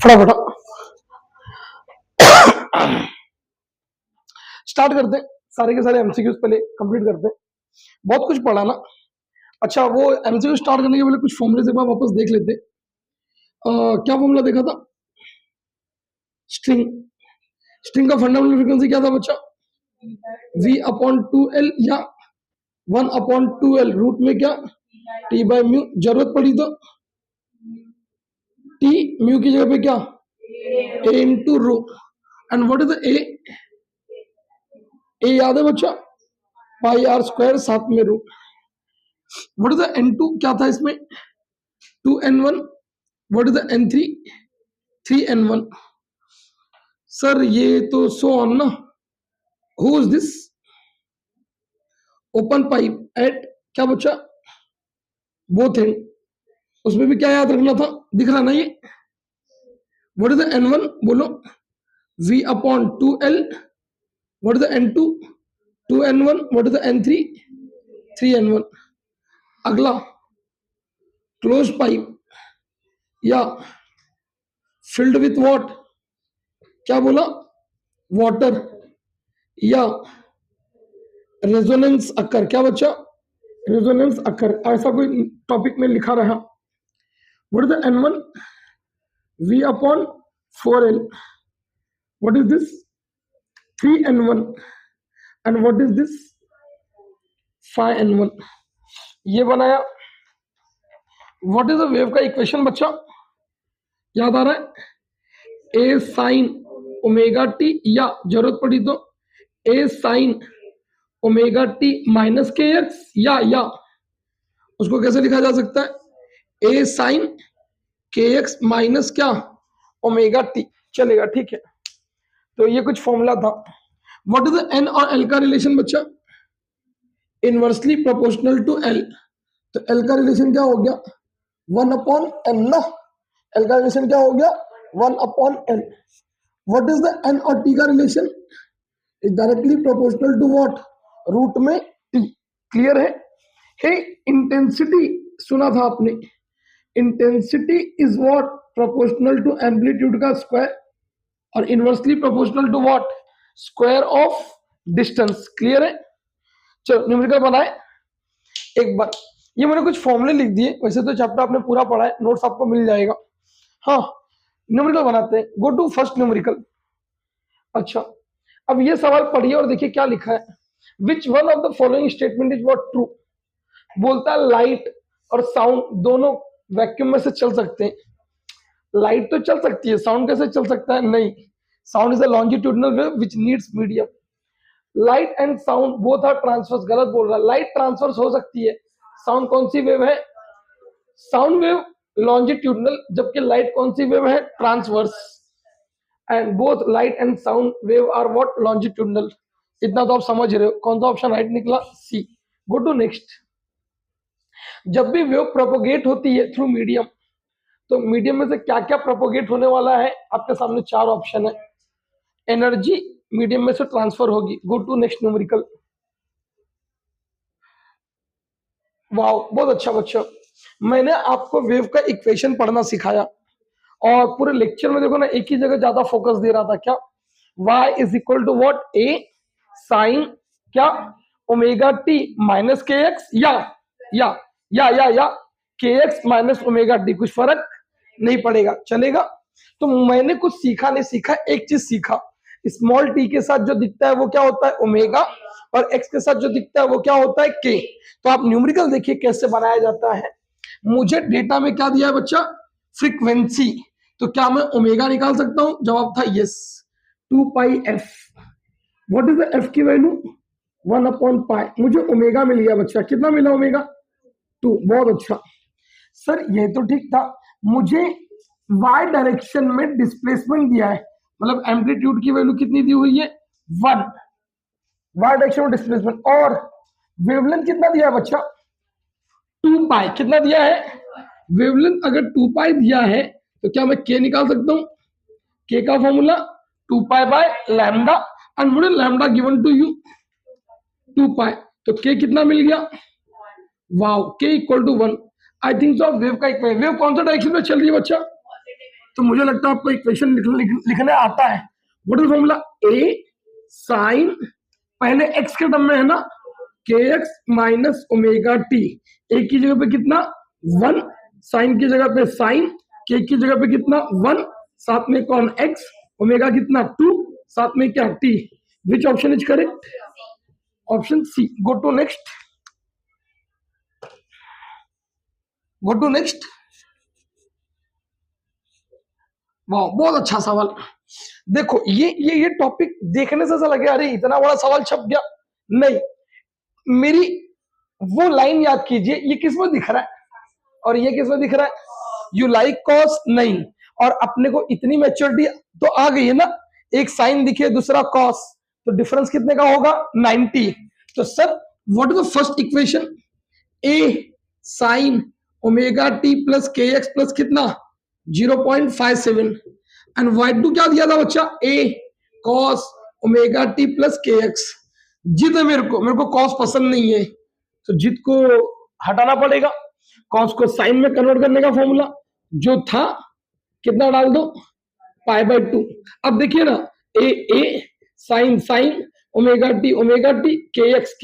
फटाफट स्टार्ट करते हैं। सारे के सारे एमसीक्यूज पहले कंप्लीट करते हैं। बहुत कुछ पढ़ा ना। अच्छा, वो एमसीक्यू स्टार्ट करने के पहले कुछ फॉर्मूले से वापस देख लेते हैं। क्या फॉर्मूला देखा था? स्ट्रिंग स्ट्रिंग का फंडामेंटल फ्रीक्वेंसी क्या था बच्चा? v अपॉन 2l या 1 अपॉन 2l रूट में क्या t बाय म्यू। जरूरत पड़ी तो t म्यू की जगह पे क्या a into rho. And what is the a याद है बच्चा? पाई आर स्क्वायर साथ में रो। व्हाट इज द n2 क्या था इसमें? 2n1। What is the n3? 3n1। Sir ये तो सो ऑन ना। Who is this? Open pipe at क्या बच्चा? Both end. उसमें भी क्या याद रखना था? दिख रहा ना ये? व्हाट इज द n1 बोलो? v upon 2l। What is the n2? 2n1। What is the n3? 3n1। अगला क्लोज पाइप या फिल्ड विथ वॉट? क्या बोला? वाटर या रेजोनेंस अकर। क्या बच्चा? रेजोनेंस अकर। ऐसा कोई टॉपिक में लिखा रहा। What is the n1? v upon 4l। What is this? 3n1। And what is this? 5n1। ये बनाया। व्हाट इज द वेव का इक्वेशन बच्चा? याद आ रहा है? a साइन ओमेगा टी या जरूरत पड़ी तो a sine omega T minus k x या उसको कैसे लिखा जा सकता है? a sine k x minus क्या ओमेगा टी। चलेगा, ठीक है। तो ये कुछ फॉर्मूला था। व्हाट इज द n और l का रिलेशन बच्चा? Inversely proportional to l। तो l का रिलेशन क्या हो गया? 1 अपॉन n ना। l का रिलेशन क्या हो गया? 1 upon n। What is the n और t का relation? Is directly proportional to what? Root में t। क्लियर है? हे इंटेंसिटी सुना था आपने? Intensity is what? Proportional to amplitude का स्क्वायर और inversely proportional to what? Square of distance. Clear है? चलो न्यूमेरिकल बनाए एक बार। ये मैंने कुछ फॉर्मूले लिख दिए। वैसे तो चैप्टर आपने पूरा पढ़ा है, नोट्स आपको मिल जाएगा। हाँ, न्यूमेरिकल बनाते हैं। Go to first numerical. अच्छा, अब ये सवाल पढ़िए और देखिए क्या लिखा है। Which one of the following statement is what true? बोलता है लाइट और साउंड दोनों वैक्यूम में से चल सकते हैं। लाइट तो चल सकती है, साउंड कैसे चल सकता है? नहीं, sound is a longitudinal wave which needs medium. Light and sound both are transverse. गलत बोल रहा है। लाइट ट्रांसवर्स हो सकती है, साउंड कौन सी वेव है? साउंड वेव लॉन्जिट्यूडिनल, जबकि लाइट कौन सी वेव है? Transverse. And both light and sound wave are what? Longitudinal. इतना तो आप समझ रहे हो। कौन सा ऑप्शन राइट निकला? सी। Go to next. जब भी वेव प्रोपोगेट होती है थ्रू मीडियम, तो मीडियम में से क्या क्या प्रोपोगेट होने वाला है? आपके सामने चार ऑप्शन है। एनर्जी मीडियम में से ट्रांसफर होगी। Go to next numerical. वाह, बहुत अच्छा बच्चा। मैंने आपको वेव का इक्वेशन पढ़ना सिखाया और पूरे लेक्चर में देखो ना, एक ही जगह ज्यादा फोकस दे रहा था। क्या? y is equal to what? a sine क्या omega T minus k x या k x minus omega T. कुछ फर्क नहीं पड़ेगा, चलेगा। तो मैंने कुछ सीखा नहीं सीखा, एक चीज सीखा। स्मॉल टी के साथ जो दिखता है वो क्या होता है? ओमेगा। और एक्स के साथ जो दिखता है वो क्या होता है? के। तो आप न्यूमेरिकल देखिए कैसे बनाया जाता है। मुझे डेटा में क्या दिया है बच्चा? फ्रीक्वेंसी। तो क्या मैं ओमेगा निकाल सकता हूं? जवाब था yes. 2 pi F. What is the F की वैल्यू? 1 upon pi. मुझे ओमेगा मिल गया बच्चा। कितना मिला ओमेगा? 2। बहुत अच्छा सर, ये तो ठीक था। मुझे y डायरेक्शन में डिस्प्लेसमेंट दिया है, मतलब एम्पलीट्यूड की वैल्यू कितनी दी हुई है? 1। y डायरेक्शन में डिस्प्लेसमेंट। और वेवलेंथ कितना दिया है बच्चा? 2 पाई। कितना दिया है? वेवलेंथ अगर 2 पाई दिया है तो क्या मैं k निकाल सकता हूं? k का formula 2 pi by lambda. And मुझे lambda given to you 2 pi. तो k कितना मिल गया? Wow, k equal to 1। I think so wave का इक्वेशन। वेव कौन सा डायरेक्शन में चल रही है बच्चा? तो मुझे लगता है आपको इक्वेशन लिखने आता है। What is formula? A sine, पहले एक्स के टर्म में है ना, k x minus omega T. A की जगह पे कितना 1, साइन की जगह पे साइन, के की जगह पे कितना 1, साथ में कौन एक्स, ओमेगा कितना 2, साथ में क्या T. Which option is correct? Option C. Go to next, go to next. वाह, बहुत अच्छा सवाल। देखो ये टॉपिक देखने से ऐसा लगे अरे इतना बड़ा सवाल छप गया, नहीं। मेरी वो लाइन याद कीजिए, ये किसमें दिख रहा है और ये किसमें दिख रहा है? यू लाइक कॉस, नहीं। और अपने को इतनी मैच्योरिटी तो आ गई है ना, एक साइन दिखे दूसरा कॉस, तो डिफरेंस कितने का होगा? 90। तो sir what is the first equation? A sign omega T plus के एक्स प्लस कितना 0.57 एंड y2 क्या दिया था बच्चा? ए कॉस ओमेगा टी प्लस के एक्स। जिद है मेरे को कॉस पसंद नहीं है, तो जिद को हटाना पड़ेगा। कॉस को साइन में कन्वर्ट करने का फॉर्मूला जो था कितना डाल दो, π/2। अब देखिए ना, A sine sine, omega T के एक्स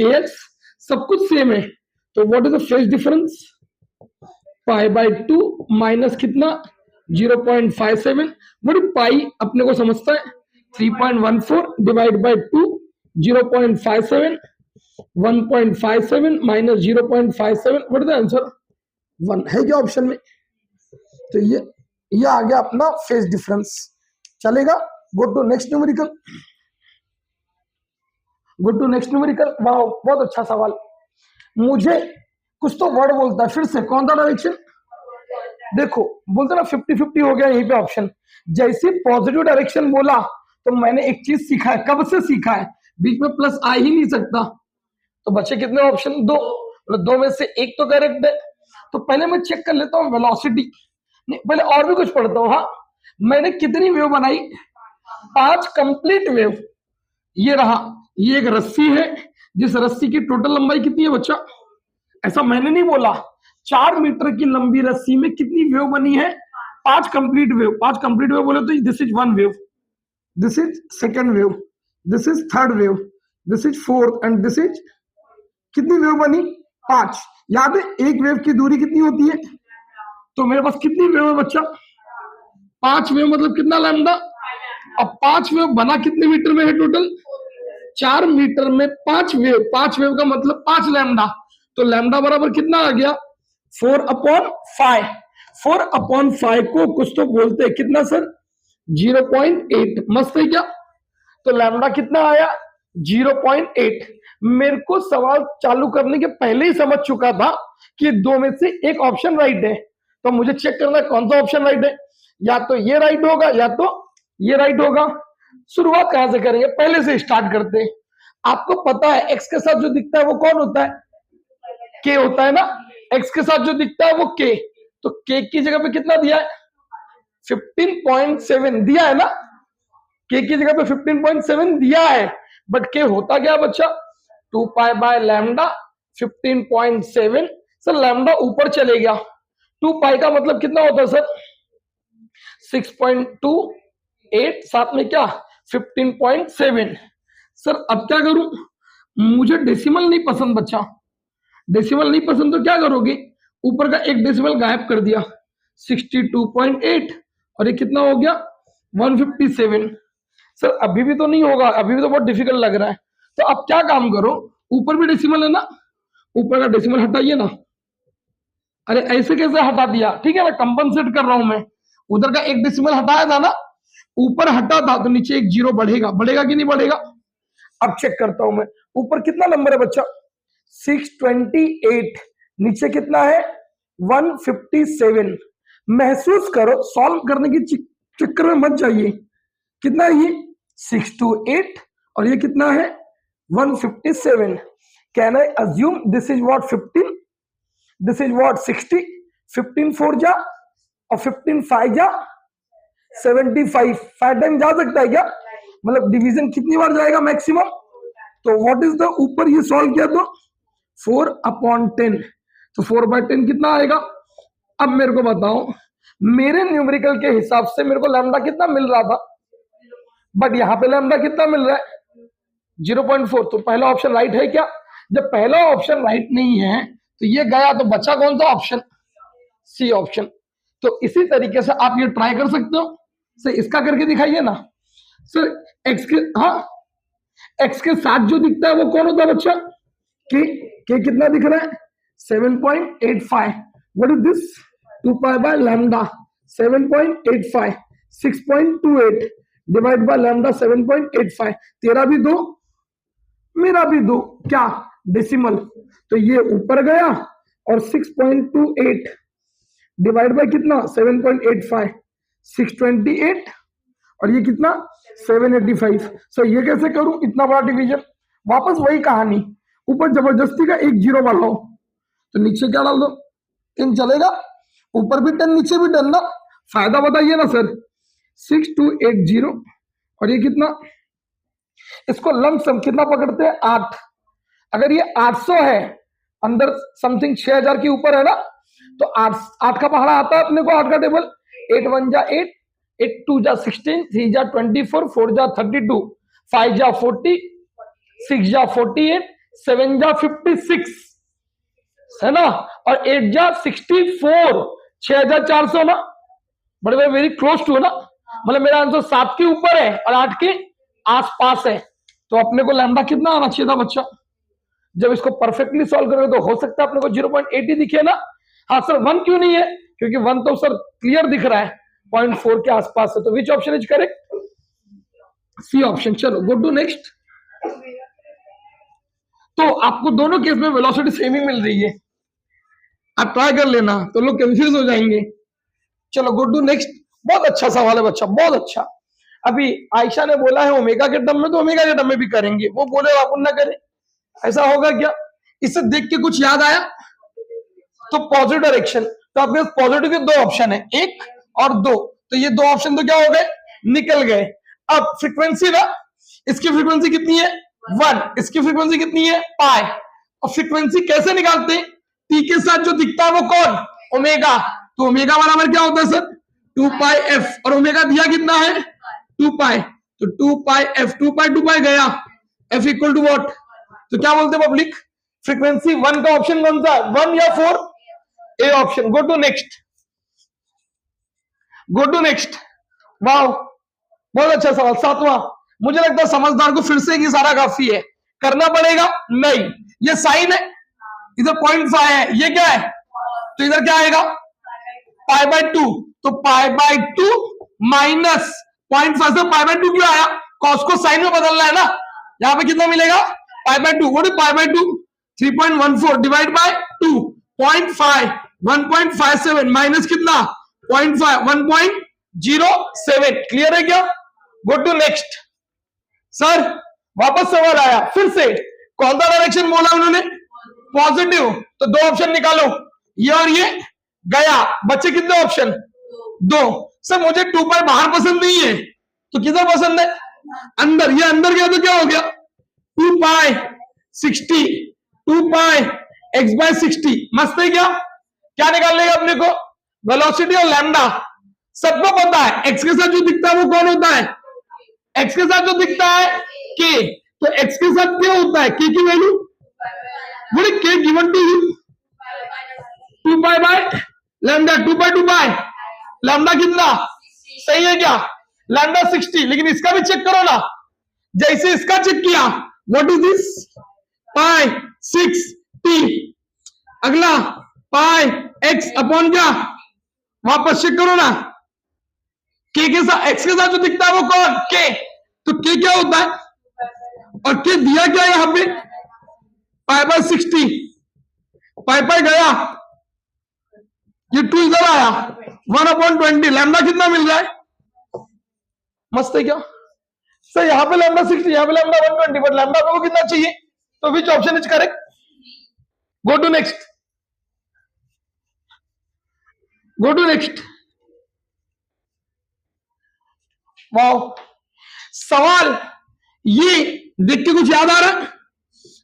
सब कुछ सेम है। तो what is the phase difference? π/2 minus कितना 0.57। बड़ी पाई अपने को समझता है 3.14 divide by 2 0.57, 1.57 minus 0.57, what is the answer? 1 है क्या ऑप्शन में? तो ये आ गया अपना फेज डिफरेंस। चलेगा। Go to next numerical, go to next numerical. वाह, बहुत अच्छा सवाल। मुझे कुछ तो वर्ड बोलता है, फिर से कौन सा डायरेक्शन? देखो बोलते ना 50-50 हो गया यहीं पे ऑप्शन। जैसे पॉजिटिव डायरेक्शन बोला तो मैंने एक चीज सीखा है, कब से सीखा है, बीच में प्लस आ ही नहीं सकता। तो बचे कितने ऑप्शन? 2, मतलब 2 में से एक तो करेक्ट है। तो पहले मैं चेक कर लेता हूँ वेलोसिटी, नहीं पहले और भी कुछ पढ़ता हूँ। हाँ, मैंने कितनी वेव बनाई? 5 कंप्लीट वेव। ये रहा, ये एक रस्सी है, जिस रस्सी की टोटल लंबाई कितनी है बच्चा? ऐसा मैंने नहीं बोला, 4 मीटर की लंबी रस्सी में कितनी वेव बनी है? 5 कंप्लीट वेव। 5 कंप्लीट वेव बोले तो this is 1 wave, this is second wave, this is third wave, this is fourth and this is, कितनी वेव बनी? 5। याद है एक वेव की दूरी कितनी होती है? तो मेरे पास कितनी वेव है बच्चा? 5 वेव, मतलब कितना लैम्डा? अब 5 वेव बना कितने मीटर में है टोटल? 4 मीटर में 5 वेव। 5 वेव का मतलब 5 लैम्डा। तो लैम्डा बराबर कितना आ गया? 4/5। 4/5 को कुछ तो बोलते हैं कितना सर? 0.8। मस्त है क्या? तो लैम्डा कितना आया? 0.8। मेरे को सवाल चालू करने के पहले ही समझ चुका था कि 2 में से एक ऑप्शन राइट है। तो मुझे चेक करना है कौन सा ऑप्शन राइट है। या तो ये राइट होगा या तो ये राइट होगा। शुरुआत कहां से करेंगे? पहले से स्टार्ट करते हैं। आपको पता है एक्स के साथ जो दिखता है वो कौन होता है? के होता है ना। एक्स के साथ जो दिखता है वो के। तो के की जगह पे कितना दिया है? 15.7 दिया है ना। के की जगह पे 15.7 दिया है, बट के होता क्या बच्चा? 2π/λ 15.7। सर लैम्डा ऊपर चले गया, 2π का मतलब कितना होता है सर? 6.28, साथ में क्या 15.7। सर अब क्या करूं? मुझे डेसिमल नहीं पसंद बच्चा, डेसिमल नहीं पसंद तो क्या करोगे? ऊपर का एक डेसिमल गायब कर दिया, 62.8 और ये कितना हो गया? 157। सर अभी भी तो नहीं होगा, अभी भी तो बहुत डिफिकल्ट लग रहा है। तो अब क्या काम करो, ऊपर भी डेसिमल है ना, ऊपर का डेसिमल हटाइए ना। अरे ऐसे कैसे हटा दिया? ठीक है ना, कंपनसेट कर रहा हूं मैं। उधर का एक डेसिमल हटाया था ना, ऊपर हटा था तो नीचे एक जीरो बढ़ेगा, बढ़ेगा कि नहीं बढ़ेगा? अब चेक करता हूं मैं, ऊपर कितना नंबर है बच्चा? 628, नीचे कितना है? 157। महसूस करो, सॉल्व करने की चक्कर में मत जाइए। कितना है ये? 628 और ये कितना है? 157। Can I assume this is what 15, this is what 60। 15 4 जा और 15 5 जा 75। 5 टाइम जा सकता है क्या? मतलब डिवीजन कितनी बार जाएगा मैक्सिमम? तो व्हाट इज द, ऊपर ये सॉल्व किया तो 4/10, तो 4/10 कितना आएगा? अब मेरे को बताओ, मेरे न्यूमेरिकल के हिसाब से मेरे को लैम्डा कितना मिल रहा था, बट यहां पे लैम्डा कितना मिल रहा है 0.4। तो पहला ऑप्शन राइट है क्या? जब पहला ऑप्शन राइट नहीं है तो ये गया, तो बचा कौन सा ऑप्शन? C option. तो इसी तरीके से आप ये ट्राई कर सकते हो। सर इसका करके दिखाइए ना सर। एक्स के, हाँ एक्स के साथ जो दिखता है वो कौन होता है बच्चा? के कितना दिख रहा है 7.85। What is this? 2 pi by lambda 7.85 6.28 divide by lambda 7.85। तेरा भी 2 मेरा भी 2, क्या डेसिमल, तो ये ऊपर गया और 6.28 डिवाइड बाय कितना 7.85 628 और ये कितना 785। सर ये कैसे करूं इतना बड़ा डिवीजन? वापस वही कहानी, ऊपर जबरदस्ती का एक जीरो बढ़ाओ, तो नीचे क्या डाल दो 10 चलेगा, ऊपर भी 10 नीचे भी 10 ना। फायदा बताइए ना सर। 6280 और ये कितना, इसको लमसम कितना पकड़ते हैं 8। अगर ये 800 है, अंदर समथिंग 6000 के ऊपर है ना, तो 8 का पहाड़ा आता है अपने को, 8 का टेबल 8 1 जा 8 8 2 जा 16 3 जा 24 4 जा 32 5 जा 40 6 जा 48 7 जा 56 है ना, और 8 जा 64 6400 ना, बड़े बड़े वेरी क्लोज टू है ना। मतलब मेरा आंसर 7 के ऊपर है और 8 के आसपास है। तो अपने को लैम्डा कितना आना चाहिए था बच्चा? जब इसको परफेक्टली सॉल्व करोगे तो हो सकता है अपने को 0.80 दिखे ना। हाँ सर 1 क्यों नहीं है? क्योंकि 1 तो सर क्लियर दिख रहा है 0.4 के आसपास है। तो which option is correct? C option. चलो गो टू नेक्स्ट। तो आपको दोनों केस में वेलोसिटी सेम ही मिल रही है, आप ट्राई कर लेना तो लोग कंफ्यूज हो जाएंगे। चलो गो टू नेक्स्ट। बहुत अच्छा सवाल है बच्चा, बहुत अच्छा। अभी आयशा ने बोला है ओमेगा के टर्म में, तो ओमेगा के टर्म में भी करेंगे, वो बोले अपन ना करें, ऐसा होगा क्या? इससे देख के कुछ याद आया तो पॉजिटिव डायरेक्शन, तो आपके पास पॉजिटिव के 2 ऑप्शन है, 1 और 2, तो ये 2 ऑप्शन तो क्या हो गए, निकल गए। अब फ्रीक्वेंसी ना, इसकी फ्रीक्वेंसी कितनी है 1, इसकी फ्रीक्वेंसी कितनी है पाई। और फ्रीक्वेंसी कैसे निकालते हैं? टी के साथ जो दिखता है वो कौन? ओमेगा। तो ओमेगा बराबर क्या होता है सर 2 पाई एफ, और ओमेगा दिया कितना है 2 पाई, तो 2 पाई एफ, 2 पाई गया, एफ इक्वल टू व्हाट? तो क्या बोलते हैं पब्लिक? फ्रीक्वेंसी 1 का ऑप्शन कौन सा, 1 या 4? A option. Go to next, go to next. वाह बहुत अच्छा सवाल, 7वां। मुझे लगता है समझदार को फिर से एक इशारा काफी है, करना पड़ेगा नहीं। ये साइन है, इधर 0.5 है, ये क्या है, तो इधर क्या आएगा पाई बाय 2, तो पाई बाय 2 माइनस 0.5 से पाई बाय 2 क्यों आया? कॉस को साइन में बदलना है ना। यहां पे कितना मिलेगा pi by 2, what is pi by 2? 3.14 divide by 2 0.5 1.57 minus कितना 0.5 1.07। क्लियर है क्या? Go to next. सर वापस सवाल आया फिर से, कौन सा डायरेक्शन बोला उन्होंने? पॉजिटिव। तो 2 ऑप्शन निकालो, ये और ये, गया, बच्चे कितने ऑप्शन? 2। सर मुझे 2 पाई बाहर पसंद नहीं है, तो किधर पसंद है? अंदर। ये अंदर गया तो क्या हो गया 2 पाई 60 2 पाई x बाय 60। मस्त है क्या? क्या निकालने का अपने को? वेलोसिटी और लैम्डा। सबको पता है x के साथ जो दिखता है वो कौन होता है? x के साथ जो दिखता है k, तो x के साथ क्या होता है? k की वैल्यू बोले k given to you 2 pi by lambda, 2 pi lambda कितना? सही है क्या? लैम्डा 60। लेकिन इसका भी चेक करो ना, जैसे इसका चेक किया what is this pi 6t, अगला पाई x अपॉन क्या, वापस चेक करो ना, k के साथ x के साथ जो दिखता है वो कौन? k। तो k क्या होता है, और k दिया क्या यहां पे पाई बाय 60, पाई गया, ये 2 इधर आया 1/20, लैम्डा कितना मिल रहा है? मस्त है क्या सर? यहां पे लैम्डा 60, यहां पे लैम्डा 120, बट लैम्डा को कितना चाहिए? तो which option is correct? Go to next, go to next. Wow सवाल ये देख के कुछ याद आ रहा है?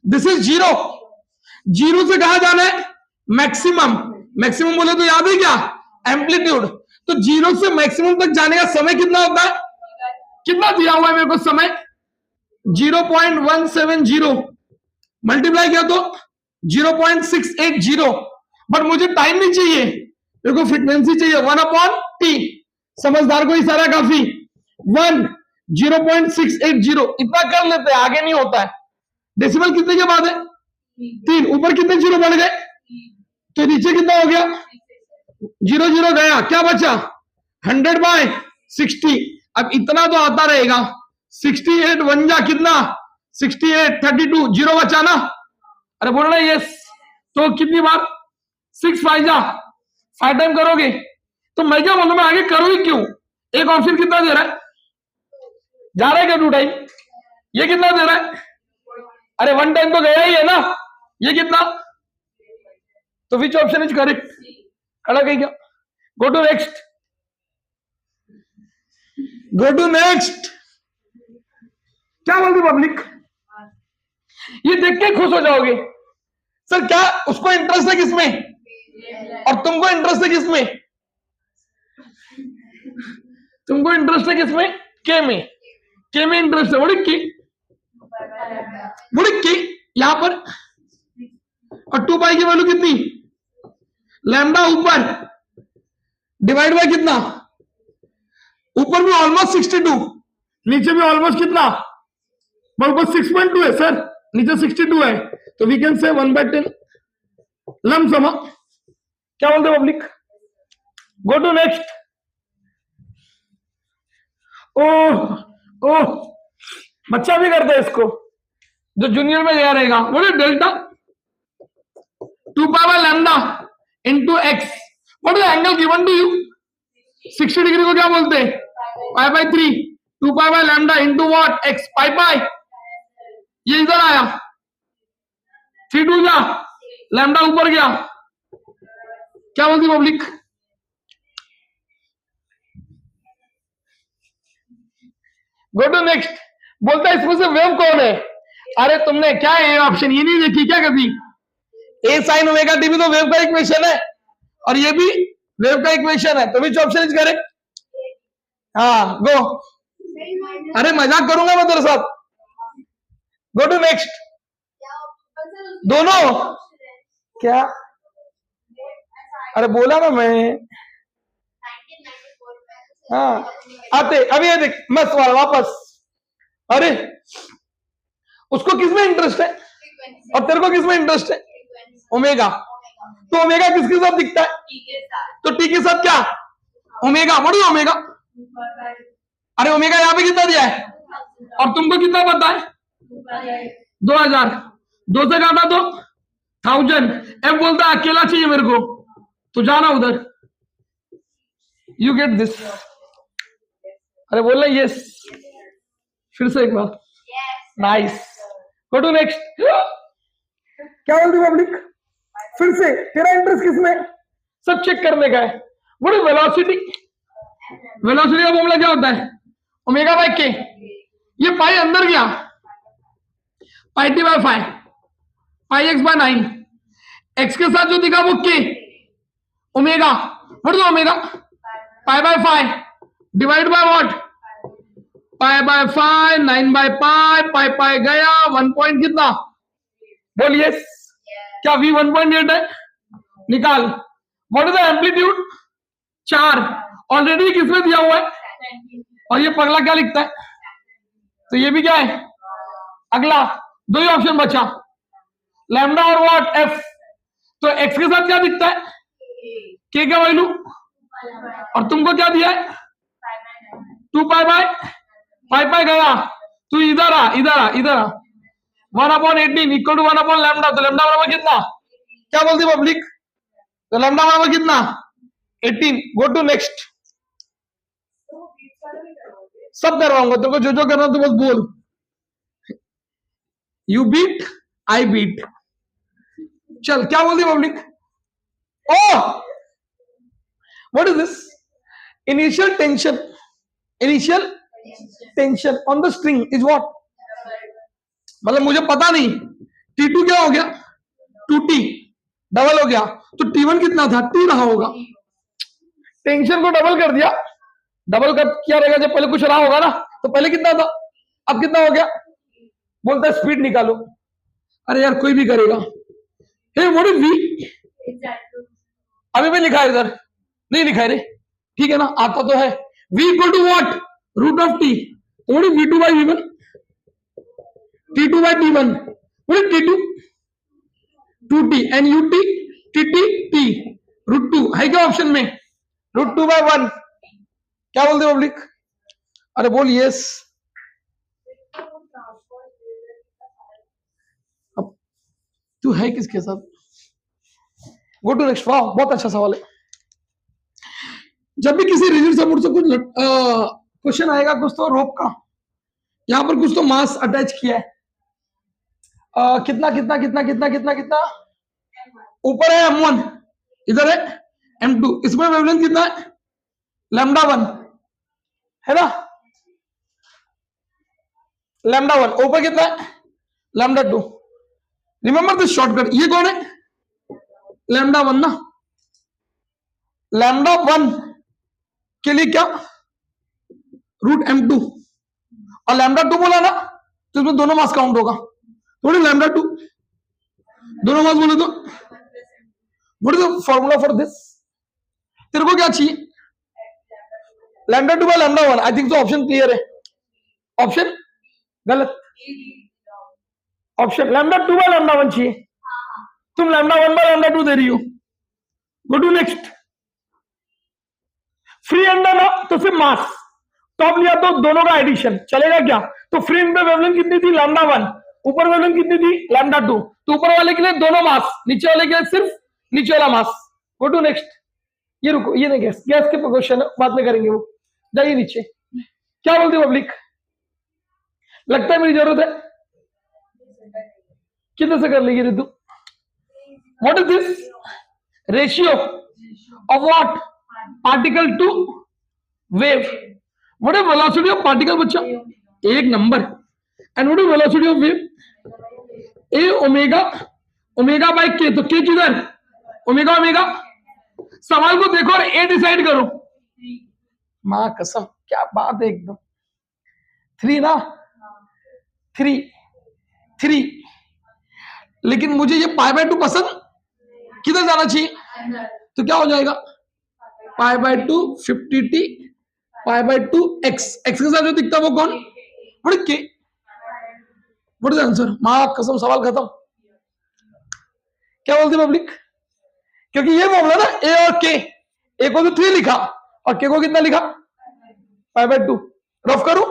दिस इज 0, 0 से कहा जाना है मैक्सिमम। मैक्सिमम बोले तो याद है क्या? एम्पलीट्यूड। तो जीरो से मैक्सिमम तक जाने का समय कितना होता है? कितना दिया हुआ है मेरे को समय? 0.170 मल्टीप्लाई किया तो 0.680, बट मुझे टाइम नहीं चाहिए, मेरे को फ्रीक्वेंसी चाहिए 1/t। समझदार को इशारा काफी। 0.680 इतना कर लेते हैं, आगे नहीं होता है। डेसिमल कितने के बाद है? 3। ऊपर कितने जीरो बढ़ गए? तो नीचे कितना हो गया? 0 0 गया, क्या बचा? 100/60। अब इतना तो आता रहेगा। 68 1 जा कितना? 68 32 जीरो बचा ना? अरे बोल रहे यस। तो कितनी बार? 6 5 जा 5 टाइम करोगे तो मैं क्या बोलूं, मैं आगे करूं ही क्यों? एक ऑप्शन कितना दे रहा है? जा रहा है क्या 2 टाइम? ये कितना दे रहा है? अरे 1 टाइम तो गया ही है ना। ये कितना? तो विच ऑप्शन इज करेक्ट? खड़ा कहीं क्या? Go to next, go to next. क्या बोलती पब्लिक? ये देख के खुश हो जाओगे सर। क्या उसको इंटरेस्ट है किसमें और तुमको इंटरेस्ट है किसमें? तुमको इंटरेस्ट है किसमें? के में। के में इंटरेस्ट है। बुड़िक की, बुड़िक की यहां पर। और 2 पाई की वैल्यू कितनी? लैम्डा ऊपर डिवाइड बाय कितना? ऊपर भी ऑलमोस्ट 62, नीचे भी ऑलमोस्ट कितना? ऊपर 6.2 है सर, नीचे 62 है, तो we can say 1/10 lump sum. क्या बोलते पब्लिक? Go to next. ओह ओह, बच्चा भी करता है इसको, जो जूनियर में गया रहेगा। बोले delta 2 pi by lambda into x. What is the angle given to you? 60 degree को क्या बोलते हैं? Pi by 3। 2 pi by lambda into what? X pi by. ये इधर आया 3 2 जा, लैम्डा ऊपर गया। क्या बोलती पब्लिक? Go to next. बोलता है इसमें से वेव कौन है? अरे तुमने क्या है ऑप्शन ये नहीं देखी क्या कभी? ए साइन ओमेगा टी भी तो वेव का इक्वेशन है और ये भी वेव का इक्वेशन है, तो विच ऑप्शन इज करेक्ट? हाँ गो। अरे मजाक करूंगा मैं तेरे साथ। Go to next. दोनों क्या? अरे बोला ना मैं। हाँ आते अभी ये देख मैं सवाल वापस। अरे उसको किसमें इंटरेस्ट है और तेरे को किसमें इंटरेस्ट है? ओमेगा। तो ओमेगा किसके साथ दिखता है? तो टी के साथ क्या? ओमेगा। बड़ी ओमेगा। अरे ओमेगा यहाँ पे कितना दिया है और तुमको कितना पता है? 2000। 2 से काटा तो 1000। एफ बोलता है अकेला चाहिए मेरे को, तो जाना उधर। You get this? अरे बोल रहे यस। फिर से एक बार। नाइस। Go to next. क्या बोलती पब्लिक? फिर से तेरा इंटरेस्ट किसमें? सब चेक करने का है। बोले वेलोसिटी। वेलोसिटी का फॉर्मूला क्या होता है? ओमेगा बाय के। ये पाई अंदर गया, pi T by 5, pi X by 9। X के साथ जो दिखा वो K omega. What is omega? Pi by 5 divide by what? Pi by 5 9 by pi, pi pi गया 1 पॉइंट कितना? बोलिए क्या v 1.8 है? निकाल। What is the amplitude? 4। Already किसमें दिया हुआ है और ये पगला क्या लिखता है? तो ये भी क्या है? अगला 2 ही ऑप्शन बचा, लैम्डा और व्हाट? एफ। तो एक्स के साथ क्या दिखता है? के का वैल्यू। और तुमको क्या दिया है? 2 पाई बाय पाई पाई गया, तू इधर आ इधर आ इधर आ। 1/18 इक्वल टू 1 लैम्डा। तो लैम्डा बराबर कितना? क्या बोलती पब्लिक? तो लैम्डा बराबर कितना? 18। Go to next. सब करवाऊंगा तेरे को, जो जो करना तू बस बोल। You beat I beat. चल क्या बोलती public? Oh what is this? Initial tension. Initial tension on the string is what? मतलब मुझे पता नहीं। T2 क्या हो गया? 2T डबल हो गया, तो T1 कितना था? 2 रहा होगा। टेंशन को डबल कर दिया। डबल कब क्या रहेगा? जब पहले कुछ रहा होगा ना, तो पहले कितना था, अब कितना हो गया? बोलता है स्पीड निकालो। अरे यार कोई भी करेगा। Hey what is v? अभी भी लिखा है इधर, नहीं लिखा है रे, ठीक है ना, आता तो है। v equal to what? Root of T. तो what is v2 by v1? t2 by t1। What is t2? 2t and ut tt t root 2 है क्या ऑप्शन में? Root 2 by 1। क्या बोलते हो पब्लिक? अरे बोल यस। अब तू है किसके साथ? Go to next. वाह बहुत अच्छा सवाल है। जब भी किसी रिजिड सपोर्ट से कुछ क्वेश्चन आएगा कुछ तो रोप का, यहां पर कुछ तो मास अटैच किया है। कितना कितना कितना कितना कितना कितना ऊपर है m1, इधर है m2। इसमें वेवलेंथ कितना है? λ1 है ना, λ1। ऊपर कितना है? λ2। Remember this shortcut. ये कौन है? λ1 ना। λ1 के लिए क्या? Root m2। और λ2 बोला ना, तो इसमें दोनों मास काउंट होगा। थोड़ी λ2 दोनों मास बोले तो what is the formula for this? तेरे को क्या चाहिए? λ2 बाय λ1। आई थिंक तो ऑप्शन क्लियर है। ऑप्शन गलत। ऑप्शन λ2 बाय λ1 चाहिए, तुम λ1 बाय λ2 दे रही हो। Go to next. Free and ना तो सिर्फ मास, तो अब लिया तो दोनों का एडिशन चलेगा क्या? तो फ्री एंड पे वेवलेंथ कितनी थी? λ1। ऊपर वेवलेंथ कितनी थी? λ2। तो ऊपर वाले के लिए दोनों मास, नीचे वाले के लिए सिर्फ नीचे वाला मास। गो टू नेक्स्ट। ये रुको, ये नहीं गैस, गैस के क्वेश्चन बाद में करेंगे वो। जाइए नीचे। क्या बोलती पब्लिक? लगता है मेरी जरूरत है? कितने से कर लेगी Ritu? What is this? Ratio of what? Particle to wave. What is velocity of particle बच्चा? एक नंबर। And what is velocity of wave? A omega, omega by k. तो के किधर? Omega omega. सवाल को देखो और ए डिसाइड करो। मां कसम क्या बात है एकदम। 3 ना, 3 लेकिन मुझे ये पाई बाय 2 पसंद किधर जाना चाहिए? तो क्या हो जाएगा? Pi by 2 50t pi by 2 x। X के साथ जो दिखता है वो कौन? बड़े के। What is answer? मां कसम सवाल खत्म। क्या बोलती पब्लिक? क्योंकि ये मामला ना ए और के, ए को तो 3 लिखा और के को कितना लिखा? Pi by 2। रफ करूं?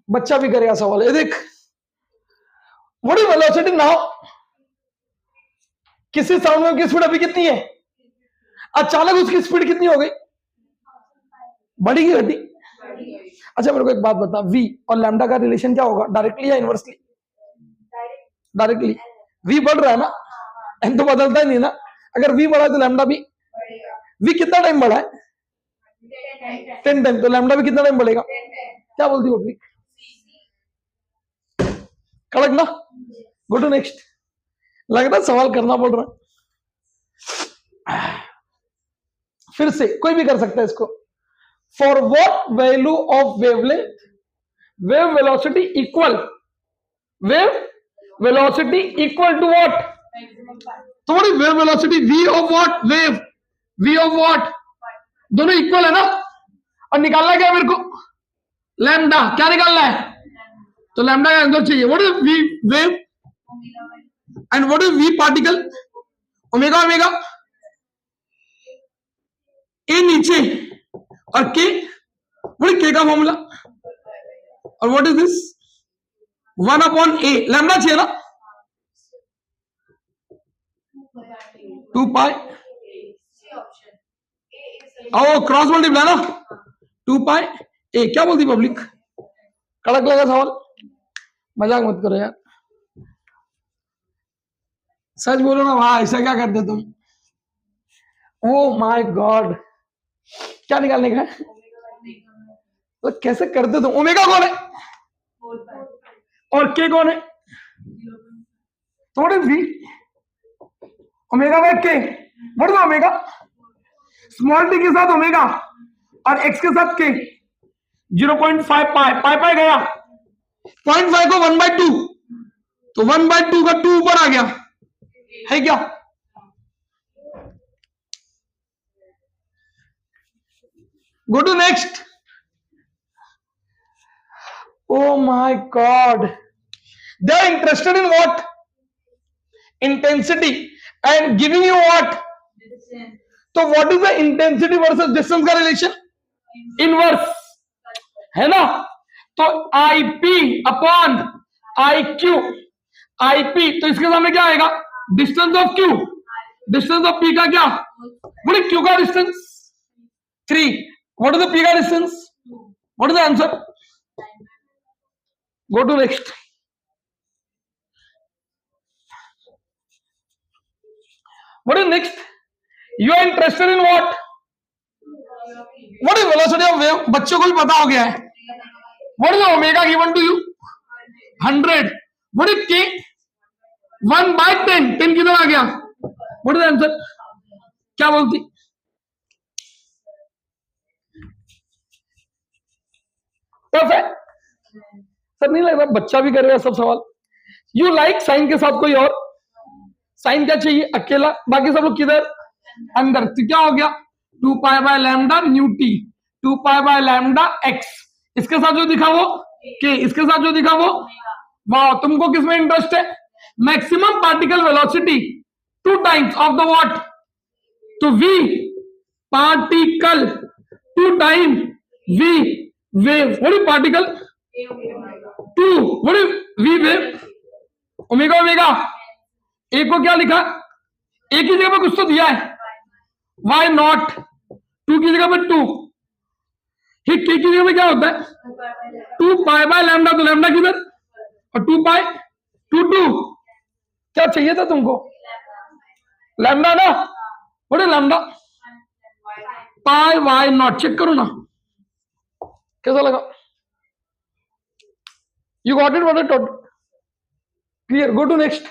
बच्चा भी करेगा सवाल। ये देख, व्हाट इज वेलोसिटी नाउ? किसी साउंड वेव की स्पीड अभी कितनी है? अचानक उसकी स्पीड कितनी हो गई? बढ़ी की घटी? अच्छा मेरे को एक बात बता, v और लैम्डा का रिलेशन क्या होगा? डायरेक्टली या इनवर्सली? डायरेक्टली। v बढ़ रहा है ना, n तो बदलता ही नहीं ना। अगर v बढ़ा है तो लैम्डा भी। v कितना टाइम बढ़ा है? 10 टाइम। तो लैम्डा भी कितना टाइम बढ़ेगा? क्या बोलती पब्लिक? कड़क ना। Go to next. लग रहा है सवाल करना पड़ रहा है। फिर से कोई भी कर सकता है इसको। For what value of wavelength wave velocity equal, wave velocity equal to what? थोड़ी wave velocity v of what? Wave v of what? दोनों इक्वल है ना। और निकालना क्या मेरे को? लैम्डा। क्या निकालना है? तो लैम्डा का आंसर चाहिए। What is v wave and what is v particle? Omega omega. A नीचे और के, व्हाट इज के का फॉर्मूला? और what is this? 1/a। Lambda चाहिए ना, 2 पाई। ओ क्रॉस मल्टीप्लाई ना, 2 पाई ए। क्या बोलती पब्लिक? कड़क लगा सवाल? मजाक मत करो यार, सच बोलो ना भाई, ऐसा क्या करते तुम? ओ माय गॉड, क्या निकालने का है? तो कैसे करते तुम? ओमेगा कौन है और के कौन है? तो what is V? Omega by K. What is omega? Small T के साथ ओमेगा और एक्स के साथ के। 0.5 पाई, पाई पाई गया, 0.5 को 1/2, तो 1/2 का 2 ऊपर आ गया है क्या? Go to next. Oh my God. They are interested in what? Intensity. And giving you what? Distance. So what is the intensity versus distance का relation? Inverse. है ना? तो IP upon IQ. IP तो इसके सामने क्या आएगा? Distance of Q. Distance of P का क्या? What is Q का distance? 3. What is the P का distance? What is the answer? Go to next. What is next? You are interested in what? What is velocity of wave? बच्चों को भी पता हो गया है. What is the omega given to you? 100. What is K? 1/10. 10 किधर आ गया? What is the answer? क्या बोलती? Perfect. सर नहीं लग रहा बच्चा भी करेगा सब सवाल. यू लाइक साइन के साथ कोई और? साइन क्या चाहिए? अकेला. बाकी सब लोग किधर? अंदर. तो क्या हो गया? 2 pi by lambda new T, 2 pi by lambda x. इसके साथ जो दिखा वो के, इसके साथ जो दिखा वो. वाह, तुमको किसमें इंटरेस्ट है? Maximum particle velocity 2 times of the what? तो V particle 2 time V wave. What is particle? 2. What is V wave? Omega omega. A को क्या लिखा? ए की जगह पे कुछ तो दिया है. Why not? 2 की जगह पे 2. के की जगह पे क्या होता है? 2 पाई बाय लैम्डा. तो लैम्डा किधर? और 2 पाई 2 क्या चाहिए था तुमको? लैम्डा ना. What is lambda? Pi y naught. Check करो ना कैसा लगा. You got it? What is total clear? Go to next.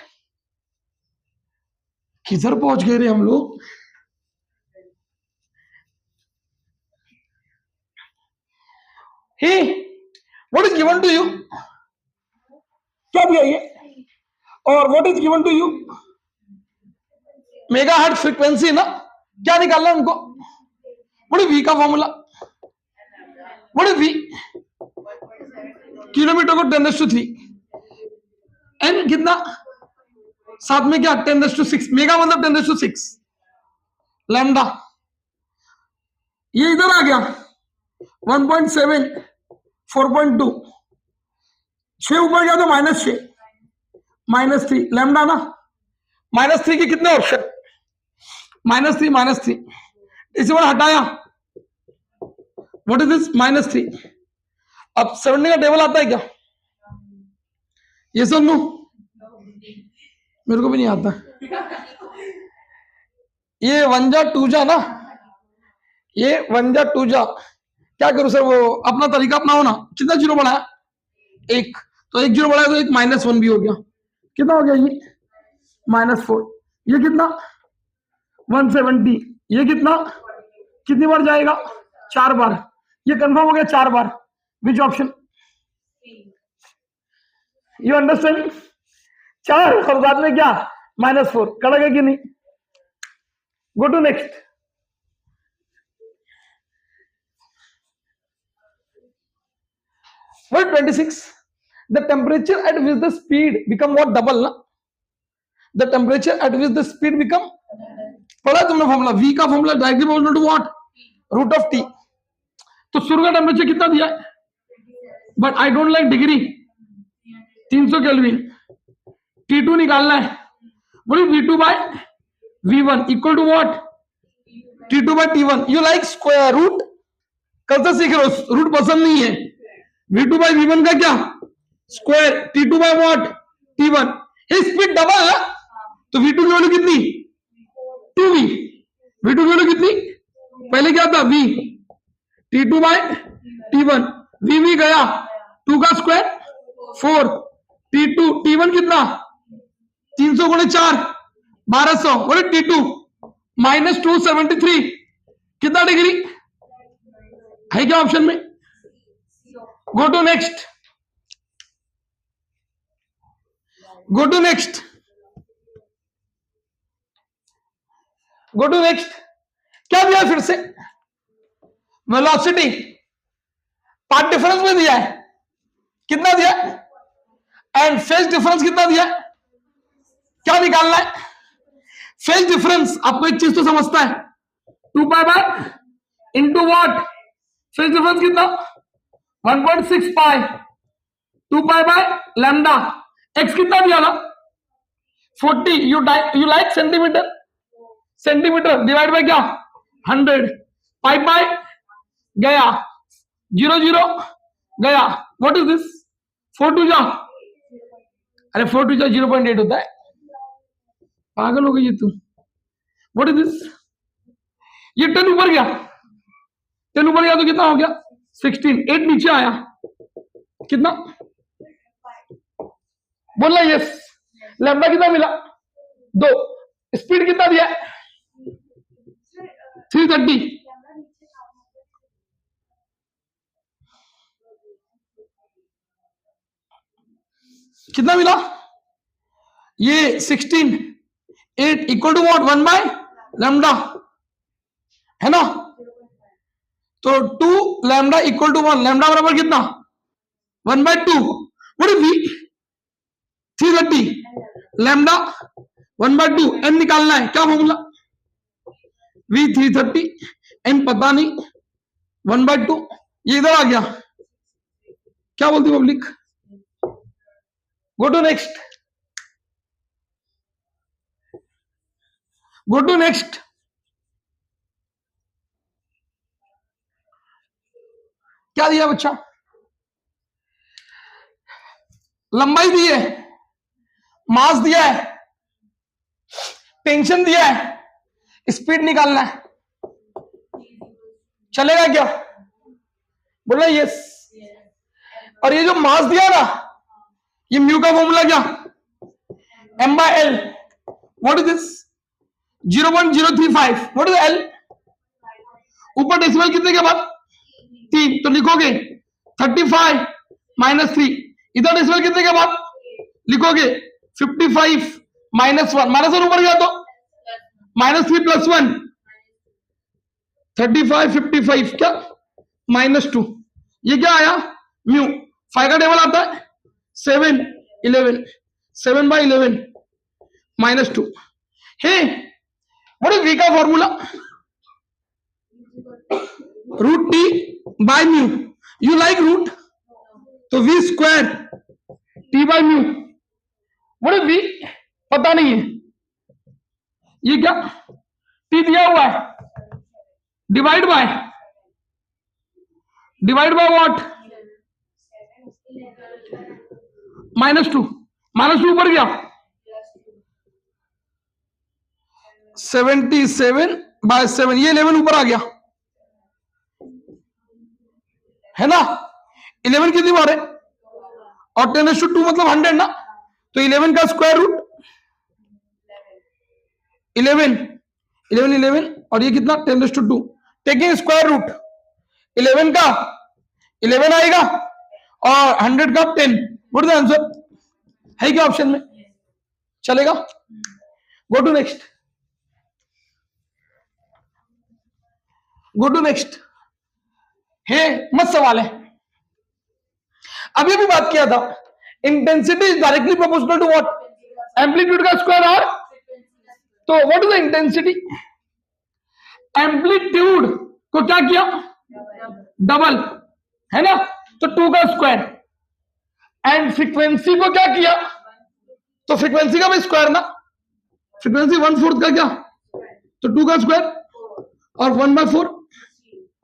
किधर पहुंच गए रे हम लोग? Hey what is given to you? क्या दिया ये? और what is given to you? Megahertz frequency ना. क्या निकालना है उनको? व्हाट इज वी का formula? What is v? Kilometre को 10⁻³ एन कितना? साथ में क्या? 10⁻⁶. मेगा मतलब 10⁻⁶. लैम्डा ये इधर आ गया 1.7, 4.2. 6 ऊपर गया तो -6, -3. लैम्डा ना. -3 के कितने ऑप्शन? -3, -3. इसे बार हटाया. What is this? -3. अब 70 का टेबल आता है क्या? ये सब नो. मेरे को भी नहीं आता. ये 1 जा 2 जा ना. ये 1 जा 2 जा. क्या करूं सर? वो अपना तरीका अपनाओ ना. कितना जीरो बढ़ाया? 1. तो 1 जीरो बढ़ाया तो एक -1 भी हो गया. कितना हो गया ये? -4. ये कितना? 170. ये कितना? कितनी बार जाएगा? 4 बार. ये कंफर्म हो गया 4 बार. Which option? You understand? 4 और बाद में क्या? -4. कड़क है कि नहीं? Go to next. What 26? The temperature at which the speed become what? Double ना. The temperature at which the speed become. पढ़ा तुमने फॉर्मूला? V का formula directly proportional to what? √T. तो सूर्य का टेम्परेचर कितना दिया है? But I don't like degree. 300 kelvin. T2 निकालना है. What is V2 by V1 equal to what? T2 by T1. You like square root? कल से सीख रहे हो. रूट पसंद नहीं है. V2 by V1 का क्या? Square. T2 by what? T1. ये स्पीड डबल है तो V2 की वैल्यू कितनी? 2V. V2 की वैल्यू कितनी? पहले क्या था? V. T2 by T1. V गया 2 का स्क्वायर 4. T2 T1 कितना? 300 गुणे 4 1200 बोले T2 माइनस 273 कितना डिग्री है क्या ऑप्शन में? Go to next, go to next, go to next. क्या दिया फिर से? वेलोसिटी पाथ डिफरेंस में दिया है, कितना दिया है? एंड फेज डिफरेंस कितना दिया है? क्या निकालना है? फेज डिफरेंस आपको एक चीज तो समझता है, 2 pi bye into what, phase difference कितना? 1.6 पाई, 2 पाई बाय लैम्डा, एक्स कितना दिया था? 40, you like centimetre, centimetre divide by क्या? 100, पाई पाई गया, 0 0 गया, व्हाट इज दिस? 4 2 जा, अरे 4 2 जा 0.8 होता है, पागल हो गई ये तुम। What is this? ये 10 ऊपर गया, 10 ऊपर गया तो कितना हो गया? 16, 8 नीचे आया, कितना? बोलना यस। लैम्डा कितना मिला? 2, स्पीड कितना दिया? 330, कितना मिला? ये 16, 8 equal to what? 1 by lambda, है ना? तो 2 लैम्डा इक्वल टू 1, लैम्डा बराबर कितना? 1/2, what is v? 330, lambda 1/2, n निकालना है, क्या फॉर्मूला? V 330, एन पता नहीं, 1/2, ये इधर आ गया। क्या बोलती public? Go to next, go to next. क्या दिया बच्चा? लंबाई दी है, मास दिया है, टेंशन दिया है, स्पीड निकालना है, चलेगा क्या? बोला यस। और ये जो मास दिया ना, ये म्यू का फॉर्मूला क्या? m/l, what is this? 0.035, what is l? ऊपर डेसिमल कितने के बाद? 3, तो लिखोगे 35 माइनस 3, इधर डेसिमल कितने के बाद? लिखोगे 55 माइनस 1, माइनस 1 ऊपर गया तो -3 + 1, 35 55 क्या? -2, ये क्या आया? म्यू। 5 का टेबल आता है 7 11, 7/11 -2। हे व्हाट इज v का formula? √t/ mu, you like root, तो v² t/म्यू, व्हाट इज v? पता नहीं है, ये क्या? t दिया हुआ है, डिवाइड बाय व्हाट? -2, -2 ऊपर गया, 77/7, ये 11 ऊपर आ गया, है ना? 11 कितनी बार है? और 10⁻² मतलब 100 ना, तो 11 का स्क्वायर रूट 11 और ये कितना? 10⁻², टेकिंग स्क्वायर रूट 11 का 11 आएगा और 100 का 10, व्हाट इज द आंसर? है क्या ऑप्शन में? चलेगा? Go to next, go to next. है मत सवाल है, अभी भी बात किया था, intensity is directly proportional to what? Amplitude का स्क्वायर। और तो what is the intensity? Amplitude को क्या किया? डबल, है ना? तो 2 का स्क्वायर। एंड फ्रीक्वेंसी को क्या किया? तो फ्रीक्वेंसी का भी स्क्वायर ना, फ्रीक्वेंसी 1/4 का क्या? तो 2 का स्क्वायर और 1/4,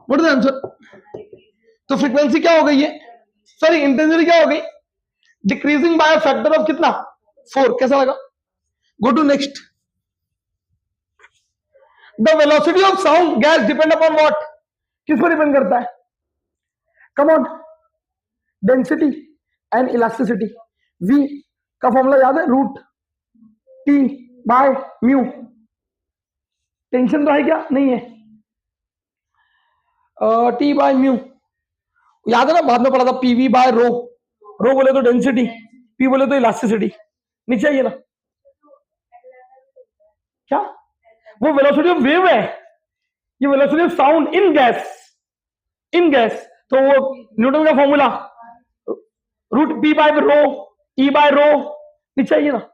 व्हाट इज द आंसर? तो फ्रीक्वेंसी क्या हो गई है? सॉरी, इंटेंसिटी क्या हो गई? डिक्रीजिंग बाय फैक्टर ऑफ कितना? 4। कैसा लगा? Go to next. The velocity of sound gas depend upon what? किस पर डिपेंड करता है? Come on, density and elasticity. V का फॉर्मूला याद है? T by mu. टेंशन तो है क्या? नहीं है। टी बाय म्यू याद है ना, बाद में पढ़ा था पीवी बाय रो। रो बोले तो डेंसिटी, पी बोले तो इलास्टिसिटी। नीचे आइए ना, क्या वो वेलोसिटी ऑफ वेव है, ये velocity of sound in gas. In gas तो वो न्यूटन का formula root P by rho, E by rho. नीचे आइए ना,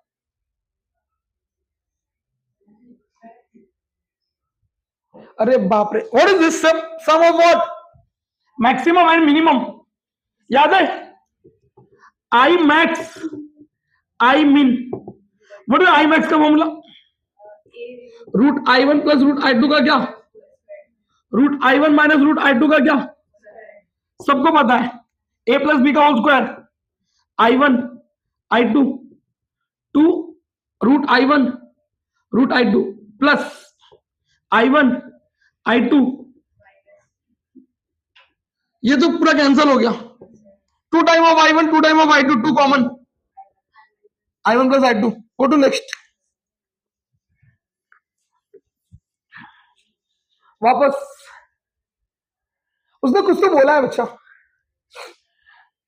अरे बाप रे, what is this sum? Sum of what? Maximum and minimum. याद है? I max, I min. What is I max का formula? Root I one plus root I two का क्या? Root I one minus root I two का क्या? सबको पता है, ए प्लस बी का whole square. I one I two, two root I one root I two plus I one I two. ये तो पूरा कैंसिल हो गया। Two time of I one, two time of I two, two common, I one plus I two. Go to next. वापस उसने कुछ तो बोला है बच्चा।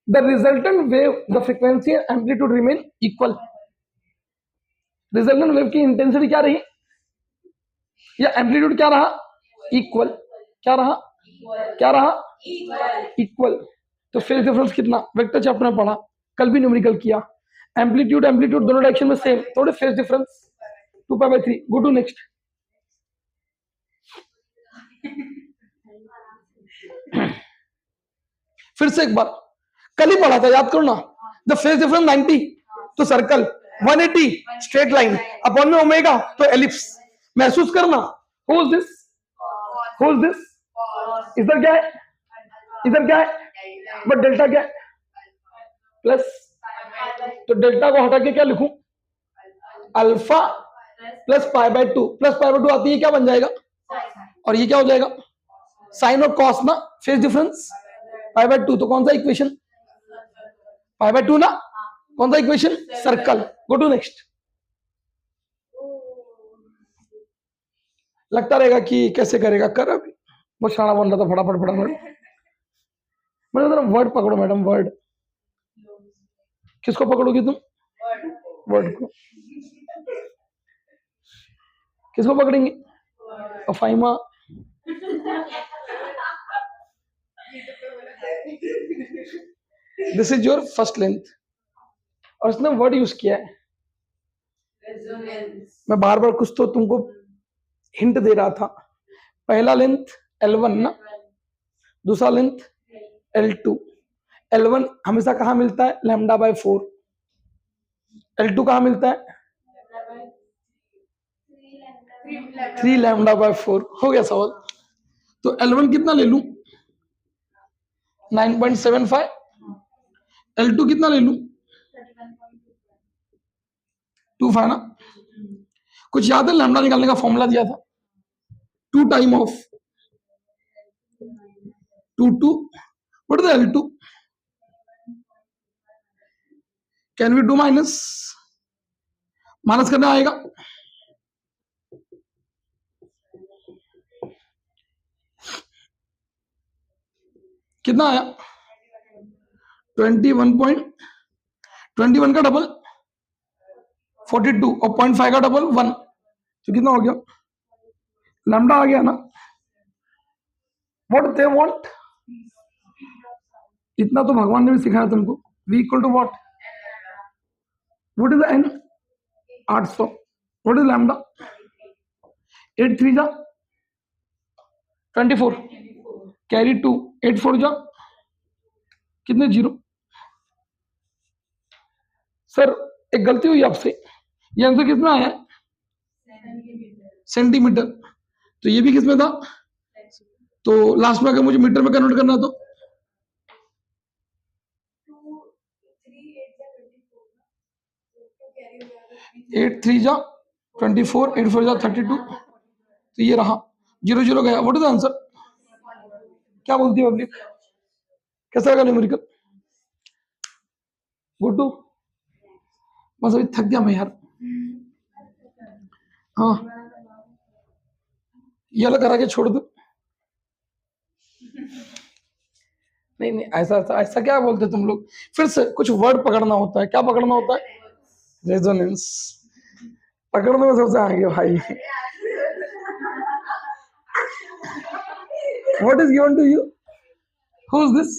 The resultant wave, the frequency and amplitude remain equal. Resultant wave की intensity क्या रही या एम्पलीट्यूड क्या रहा? इक्वल। क्या रहा? क्या रहा? इक्वल। तो फेज डिफरेंस कितना? वेक्टर चैप्टर में पढ़ा, कल भी न्यूमेरिकल किया। एम्पलीट्यूड एम्पलीट्यूड दोनों डायरेक्शन में सेम, थोड़े phase difference 2π/3। Go to next. फिर से एक बार, कल ही पढ़ा था, याद करो ना। द फेज डिफरेंस 90 तो सर्कल, 180 स्ट्रेट लाइन, अपॉन में ओमेगा तो एलिप्स। महसूस करना, who is this? Who is this? इधर क्या है? इधर क्या है? बट डेल्टा क्या है? प्लस। तो डेल्टा को हटा के क्या लिखूं? Alpha plus π/2। प्लस π/2 आती है, क्या बन जाएगा? और ये क्या हो जाएगा? साइन और कॉस ना, फेज डिफरेंस π/2। तो कौन सा इक्वेशन? π/2 ना। कौन सा equation? Circle. Go to next. लगता रहेगा कि कैसे करेगा, कर अभी वो शाना बन रहा था, फटाफट फटाफट। मैडम वर्ड पकड़ो, मैडम वर्ड। किसको पकड़ोगी तुम? वर्ड को। किसको पकड़ेंगे? अफाइमा। This is your first length, और इसने वर्ड यूज किया है। मैं बार बार कुछ तो तुमको हिंट दे रहा था। पहला लेंथ L1 ना, दूसरा लेंथ L2। L1 हमेशा कहां मिलता है? λ/4। L2 कहां मिलता है? 3 λ/4। हो गया सवाल। तो L1 कितना ले लूं? 9.75। L2 कितना ले लूं? 25 ना। कुछ याद है? लैम्डा निकालने का फॉर्मूला दिया था, 2 time of 2 what is the L2? Can we do minus? Minus करना आएगा। कितना आया? 21 का डबल 42 और 0.5 का डबल 1, तो कितना हो गया? लैम्डा आ गया ना। What they want? इतना तो भगवान ने भी सिखाया तुमको। v equal to what? What is the n? 800। What is lambda? 8 3 जा 24, कैरी 2, 8 4 जा कितने? 0। सर एक गलती हुई आपसे, ये आंसर कितना आया? सेंटीमीटर। तो ये भी किसमें था? तो लास्ट में अगर मुझे मीटर में कन्वर्ट करना तो 8 3 जा 24, 8 4 जा 32। तो ये रहा 0 0 गया। What is the answer? क्या बोलती है पब्लिक? कैसा लगा न्यूमेरिकल? गुड्डू बस अभी थक गया मैं यार। हाँ, ये अलग करा के छोड़ दो। नहीं नहीं, ऐसा ऐसा ऐसा क्या बोलते तुम लोग? फिर से कुछ वर्ड पकड़ना होता है। क्या पकड़ना होता है? रेजोनेंस। पकड़ने में सबसे आगे भाई। What is given to you? Who is this?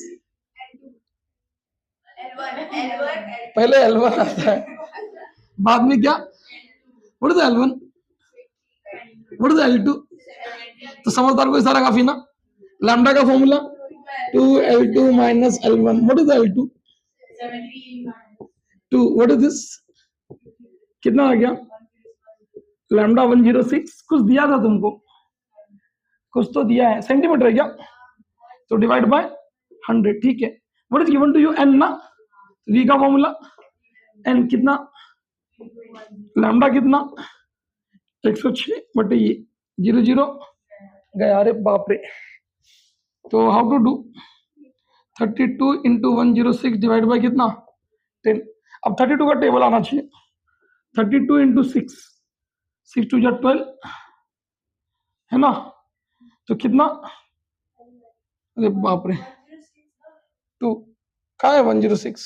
पहले L1 आता है, बाद में क्या? What is L1? What is L2? तो समझदार को इशारा काफी ना। लैम्डा का formula 2L2 minus L1. What is L2? 2. What is this? कितना आ गया? लैम्डा 106। कुछ दिया था तुमको, कुछ तो दिया है। सेंटीमीटर है क्या? तो डिवाइड बाय 100। ठीक है। What is given to you? n ना। v का फॉर्मूला n कितना? लैम्डा कितना? 106 बटे ये 0 गया। अरे बाप रे। तो how to do? 32 into 106 divide by कितना? 10। अब 32 का टेबल आना चाहिए। 32 इंटू 6, 6 2 12 है ना। तो कितना? अरे बाप रे, 2 कहाँ है? 106।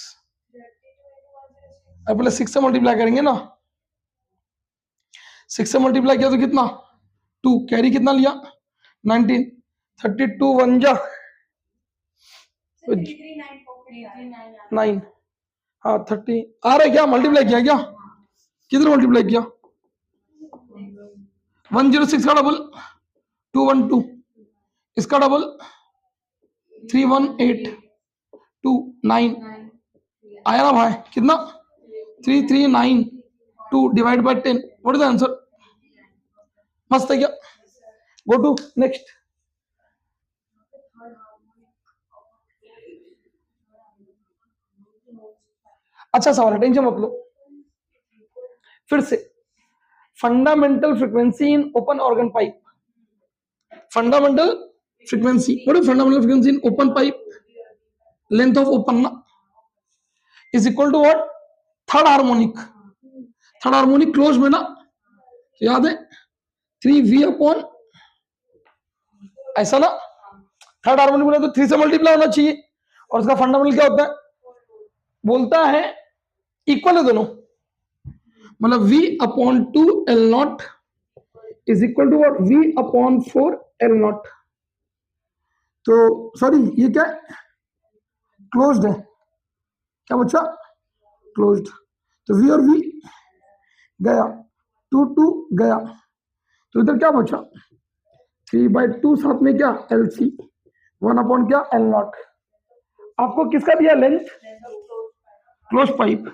अब पहले 6 से मल्टीप्लाई करेंगे ना। 6 से मल्टीप्लाई किया तो कितना? 2। कैरी कितना लिया? 19। 32 1 जा 9। हाँ 30 आ रहा है क्या? मल्टीप्लाई किया क्या? किधर मल्टीप्लाई किया? 106 का डबल 212, इसका डबल 318 29 आया ना भाई? कितना? 3392 divide by 10। What is the answer? मस्त है क्या? Go to next. अच्छा सवाल है, टेंशन मत लो। फिर से fundamental frequency in open organ pipe. Fundamental frequency, what is fundamental frequency in open pipe? Length of open ना is equal to what? Third harmonic. Third harmonic close में ना, याद है 3v अपॉन ऐसा ना। थर्ड हार्मोनिक बोले तो 3 से मल्टीप्लाई होना चाहिए। और उसका फंडामेंटल क्या होता है? बोलता है इक्वल है दोनों, मतलब v upon 2 L0 is equal to what? v upon 4 L0। तो सॉरी, ये क्या है? क्लोज्ड है। क्या बच्चा? क्लोज्ड। तो v और v गया, 2 गया, तो इधर क्या बचा? 3/2 साथ में क्या? LC 1 अपॉन क्या? L0। आपको किसका दिया length? Close pipe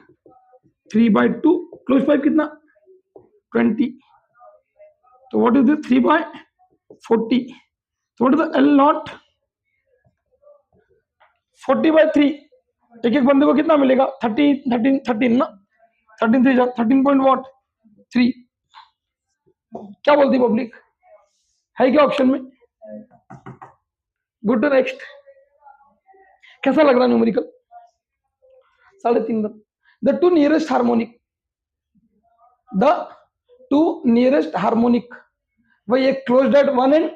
3/2। Close pipe कितना? 20। तो व्हाट इज दिस? 3/40। तो व्हाट इज द L0? 40/3। एक एक बंदे को कितना मिलेगा? 13 ना। 13 पॉइंट वॉट 3। क्या बोलती पब्लिक? है क्या ऑप्शन में? Good to next. कैसा लग रहा numerical? 3.5। The two nearest harmonic, the two nearest harmonic, वही एक क्लोज्ड एट वन एंड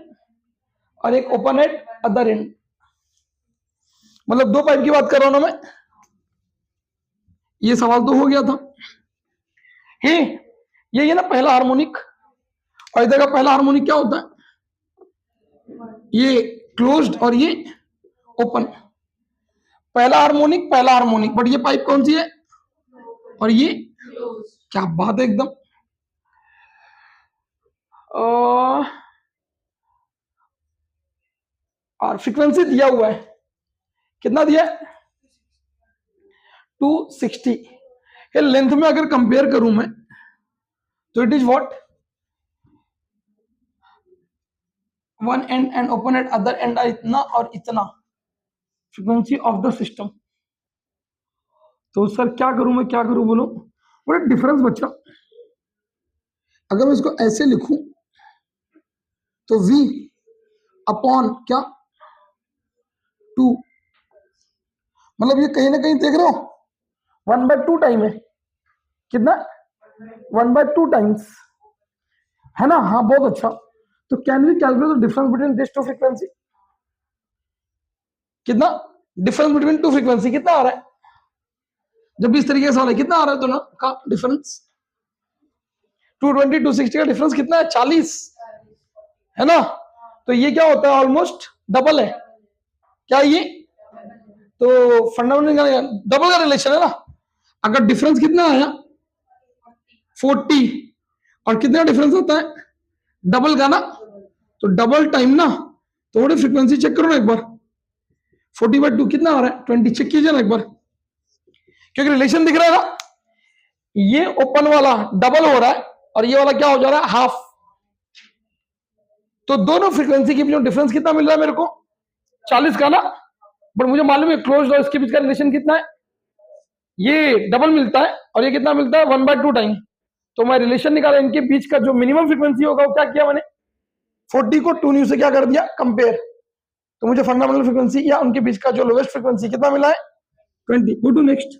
और एक ओपन एट अदर एंड। मतलब दो पाइप की बात कर रहा हूं ना मैं। ये सवाल तो हो गया था। हे ये ना पहला हार्मोनिक, और इधर का पहला हार्मोनिक क्या होता है? ये क्लोज्ड और ये ओपन। पहला हार्मोनिक, बट ये पाइप कौन सी है? और ये क्या बात है एकदम। और फ्रीक्वेंसी दिया हुआ है, कितना दिया है? 260। ये लेंथ में अगर कंपेयर करूं मैं तो it is what? One and and open at other and इतना और इतना फ्रीक्वेंसी ऑफ द सिस्टम। तो सर क्या करूं मैं, क्या करूं बोलो? बड़ा डिफरेंस बच्चा। अगर मैं इसको ऐसे लिखूं तो v अपॉन क्या? 2, मतलब ये कहीं ना कहीं देख रहे हो 1/2 टाइम है। कितना? 1/2 टाइम्स। है ना? हाँ, बहुत अच्छा। तो can we calculate the difference between this two frequency? कितना डिफरेंस बिटवीन टू फ्रीक्वेंसी कितना आ रहा है? जब भी इस तरीके से कितना आ रहा है दोनों का डिफरेंस? 220 260 का डिफरेंस कितना है? 40 है ना? तो ये क्या होता है? ऑलमोस्ट डबल है क्या ये? तो फंडामेंटल डबल का रिलेशन है ना। अगर डिफरेंस कितना आया 40 और कितना डिफरेंस होता है डबल का ना, तो डबल टाइम ना, तो थोड़ी फ्रीक्वेंसी चेक करो ना एक बार। 40/2 कितना आ रहा है? 20 चेक कीजिए ना एक बार, क्योंकि रिलेशन दिख रहा है ना, ये ओपन वाला डबल हो रहा है और ये वाला क्या हो जा रहा है? हाफ। तो दोनों फ्रीक्वेंसी के बीच में डिफरेंस कितना मिल रहा है मेरे को? 40 का ना। बट मुझे मालूम है क्लोज और इसके बीच का रिलेशन कितना है? ये डबल मिलता है और ये कितना मिलता है? 1/2 टाइम। तो मैं रिलेशन निकाला, इनके बीच का जो मिनिमम फ्रीक्वेंसी होगा वो क्या किया मैंने? 40 को 2 न्यू से क्या कर दिया? कंपेयर। तो मुझे फंडामेंटल फ्रीक्वेंसी या उनके बीच का जो लोवेस्ट फ्रीक्वेंसी कितना मिला है? 20। Go to next.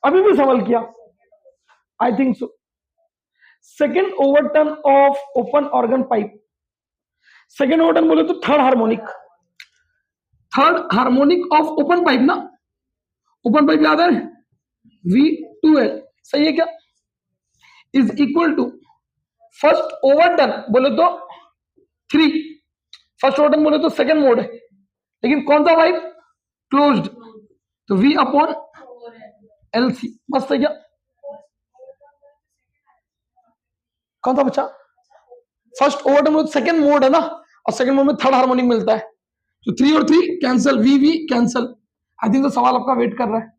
अभी भी सवाल किया, I think so. Second overtone of open organ pipe. Second overtone बोले तो third harmonic. Third harmonic of open pipe ना। ओपन पाइप याद है? V2L सही है क्या? Is equal to first overtone बोले तो 3। फर्स्ट ओवरटर्न बोले तो सेकेंड मोड है, लेकिन कौन सा पाइप? क्लोज्ड। तो V/LC। मस्त है क्या? कौन सा बच्चा? फर्स्ट ओवरटर्न बोले सेकेंड मोड है ना, और सेकेंड मोड में थर्ड हार्मोनिक मिलता है। तो 3 और 3 कैंसल, V कैंसल। आई थिंक तो सवाल आपका वेट कर रहा है।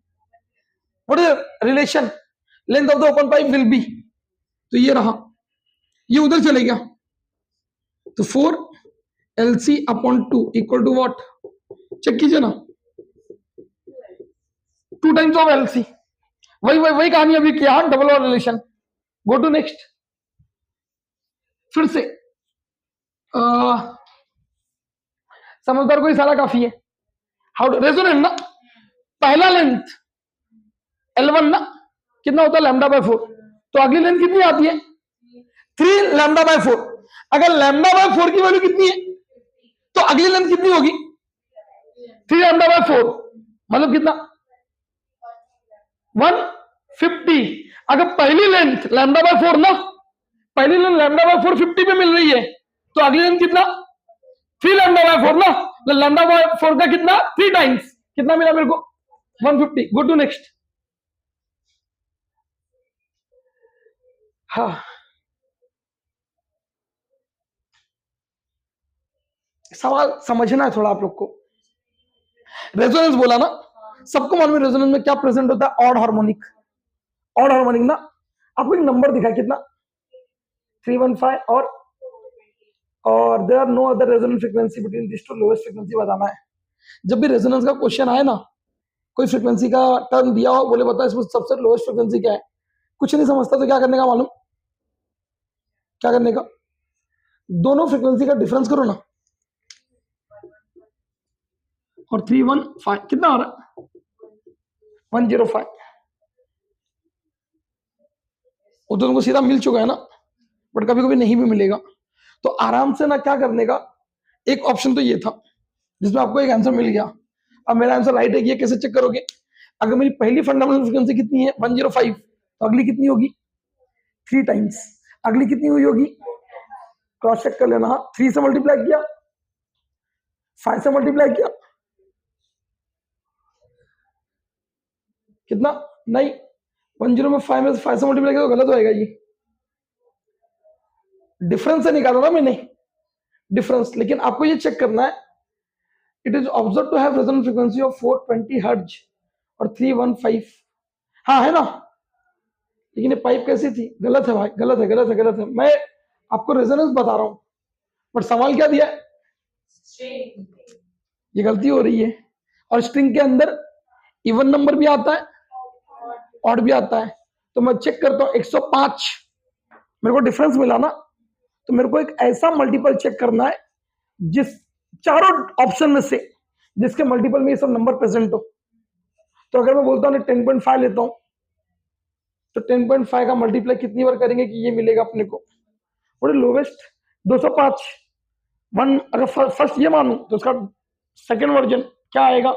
What is relation length of the open pipe will be? तो ये रहा, ये उधर चले गया। तो 4LC/2 equal to what? Check कीजिए ना, 2 टाइम्स ऑफ LC। वही कहानी अभी किया, डबल और रिलेशन। Go to next. फिर से समझदार को इशारा काफी है। हाउ रेजोनेंट ना, पहला लेंथ L1 ना कितना होता है? λ/4। तो अगली लेंथ कितनी आती है? 3 λ/4। अगर λ/4 की वैल्यू कितनी है तो अगली लेंथ कितनी होगी? 3 λ/4। मतलब कितना? 150। अगर पहली लेंथ λ/4 ना, पहली लेंथ λ/4 50 पे मिल रही है, तो अगली लेंथ कितना? 3 λ/4 ना। तो λ/4 का कितना? 3 टाइम्स। कितना मिला मेरे को? 150। Go to next. हाँ, सवाल समझना है थोड़ा आप लोग को। रेजोनेंस बोला ना, सबको मालूम है रेजोनेंस में क्या प्रेजेंट होता है? Odd harmonic. ऑड हार्मोनिक ना, आपको एक नंबर दिखा कितना? 315 और there are no other resonance frequency between this two lowest frequency बताना है। जब भी रेजोनेंस का क्वेश्चन आए ना, कोई फ्रीक्वेंसी का टर्म दिया हो, बोले बताओ इसमें सबसे लोएस्ट फ्रीक्वेंसी क्या है, कुछ नहीं समझता तो क्या करने का मालूम? क्या करने का? दोनों फ्रीक्वेंसी का डिफरेंस करो ना, और 315 कितना आ रहा है? 105। वो तो तुमको सीधा मिल चुका है ना, बट कभी कभी नहीं भी मिलेगा। तो आराम से ना क्या करने का, एक ऑप्शन तो ये था जिसमें आपको एक आंसर मिल गया। अब मेरा आंसर राइट है, ये कैसे चेक करोगे? अगर मेरी पहली फंडामेंटल फ्रीक्वेंसी कितनी है? 105। तो अगली कितनी होगी? 3 टाइम्स। अगली कितनी हुई होगी? क्रॉस चेक कर लेना। 3 से मल्टीप्लाई किया, 5 से मल्टीप्लाई किया, कितना? नहीं, 10 में 5 से मल्टीप्लाई किया तो गलत होएगा। ये डिफरेंस से निकाला ना मैंने, डिफरेंस। लेकिन आपको ये चेक करना है, it is observe to have resonance frequency of 420 hertz और 315। हाँ है ना, लेकिन ये पाइप कैसी थी? गलत है भाई, गलत है, गलत है, गलत है। मैं आपको रेजोनेंस बता रहा हूं, बट सवाल क्या दिया है? ये गलती हो रही है। और स्ट्रिंग के अंदर इवन नंबर भी आता है, ऑड भी आता है। तो मैं चेक करता हूं, 105 मेरे को डिफरेंस मिला ना, तो मेरे को एक ऐसा मल्टीपल चेक करना है जिस चारों ऑप्शन में से जिसके मल्टीपल में ये सब नंबर प्रेजेंट हो। तो अगर मैं बोलता हूँ 10.5 लेता हूं, तो 10.5 का मल्टीप्लाई कितनी बार करेंगे कि ये मिलेगा अपने को? और लोवेस्ट 205 वन, अगर फर्स्ट ये मानूं तो उसका सेकंड वर्जन क्या आएगा?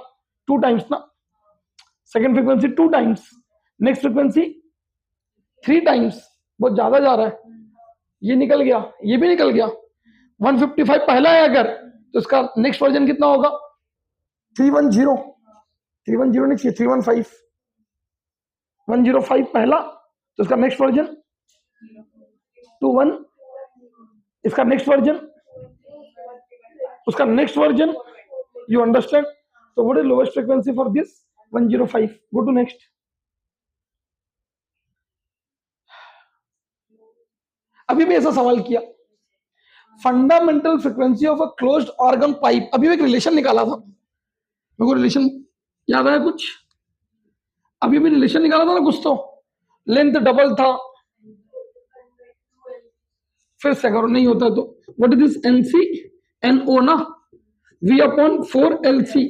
2 टाइम्स ना, second frequency 2 times, next frequency 3 times, बहुत ज्यादा जा रहा है, ये निकल गया, ये भी निकल गया। 155 पहला है अगर, तो इसका नेक्स्ट वर्जन कितना होगा? 310, 310 नहीं चाहिए, 315, 105 पहला, तो इसका नेक्स्ट वर्जन 21, इसका नेक्स्ट वर्जन, उसका नेक्स्ट वर्जन, यू अंडरस्टैंड? तो what is lowest frequency for this? 105। Go to next. अभी भी ऐसा सवाल किया, fundamental frequency of a closed organ pipe, अभी भी एक रिलेशन निकाला था, मेरे को रिलेशन याद आया कुछ, अभी भी रिलेशन निकाला था ना कुछ, तो लेंथ डबल था, फिर से करो नहीं होता तो what is this? NC NO ना, V upon 4 LC,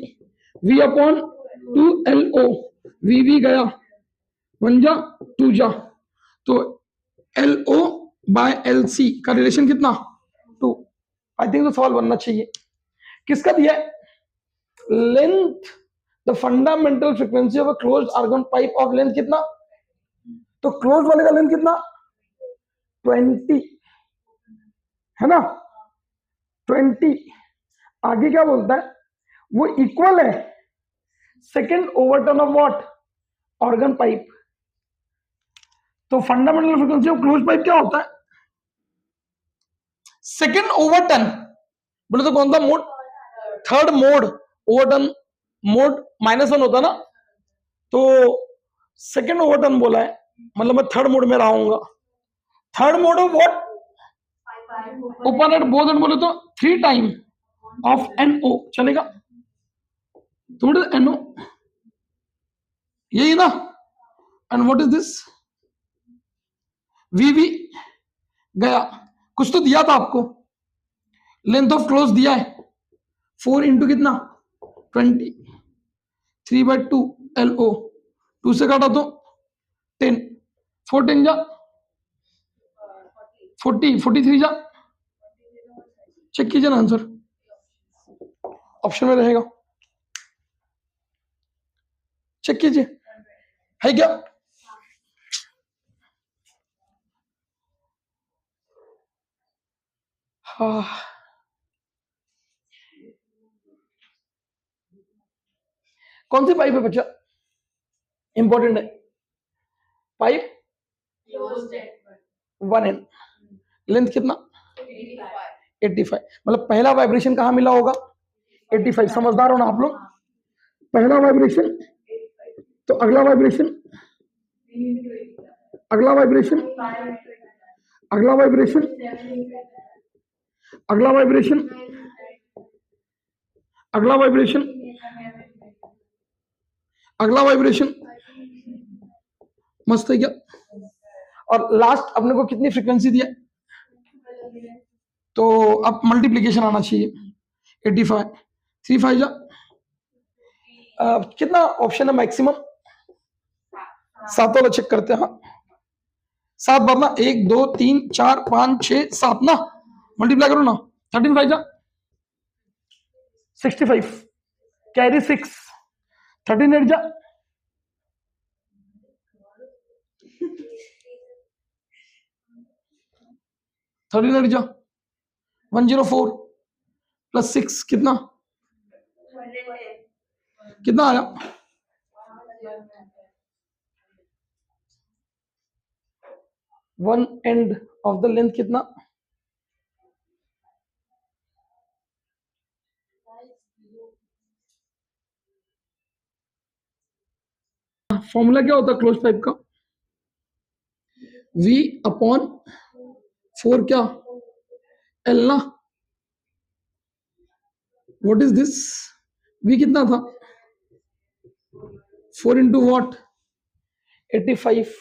V upon 2 LO, V गया 1 जा 2 जा, तो एलओ बाय एलसी का रिलेशन कितना? 2। आई थिंक तो सवाल बनना चाहिए। किसका दिया है? Length, the fundamental frequency of a closed organ pipe of length कितना? तो क्लोज वाले का लेंथ कितना? 20 है ना, 20। आगे क्या बोलता है? वो इक्वल है second overtone of what? Organ pipe. तो fundamental frequency of close pipe क्या होता है? Second overtone. बोले तो कौन सा mode? Third mode. Overtone mode -1 होता ना, तो सेकेंड ओवरटर्न बोला है, मतलब मैं थर्ड मोड में रहूंगा। Third mode of what? Open at both and, बोले तो 3 टाइम ऑफ NO चलेगा। तो व्हाट इज NO? यही ना। And what is this? VV गया, कुछ तो दिया था आपको, लेंथ ऑफ क्लोज दिया है 4 इंटू कितना? 20, 3/2 LO, 2 से काटा तो 10, 4 10 जा 40, 43 जा। चेक कीजिए ना आंसर, ऑप्शन में रहेगा, चेक कीजिए है क्या? हाँ, कौन सी पाइप है बच्चा? इंपॉर्टेंट है। पाइप 1N, लेंथ कितना? 85। मतलब पहला वाइब्रेशन कहाँ मिला होगा? 85। समझदार हो ना आप लोग? पहला वाइब्रेशन, तो अगला वाइब्रेशन, अगला वाइब्रेशन, अगला वाइब्रेशन, अगला वाइब्रेशन, अगला वाइब्रेशन, अगला वाइब्रेशन। मस्त है क्या? और लास्ट अपने को कितनी फ्रीक्वेंसी दिया? तो अब मल्टीप्लीकेशन आना चाहिए। 85, 3 5 जा, कितना ऑप्शन है मैक्सिमम? 7 वाला चेक करते हैं। हाँ, 7 बार ना, 1 2 3 4 5 6 7 ना, मल्टीप्लाई करो ना, 13 5 जा 65, कैरी 6, 13 8 जा 13 8 जा 104 प्लस 6 कितना? कितना आया? One end of the length कितना? फॉर्मूला क्या होता है क्लोज पाइप का? V अपॉन 4 क्या? L ना। What is this? V कितना था? 4 इंटू वॉट? 85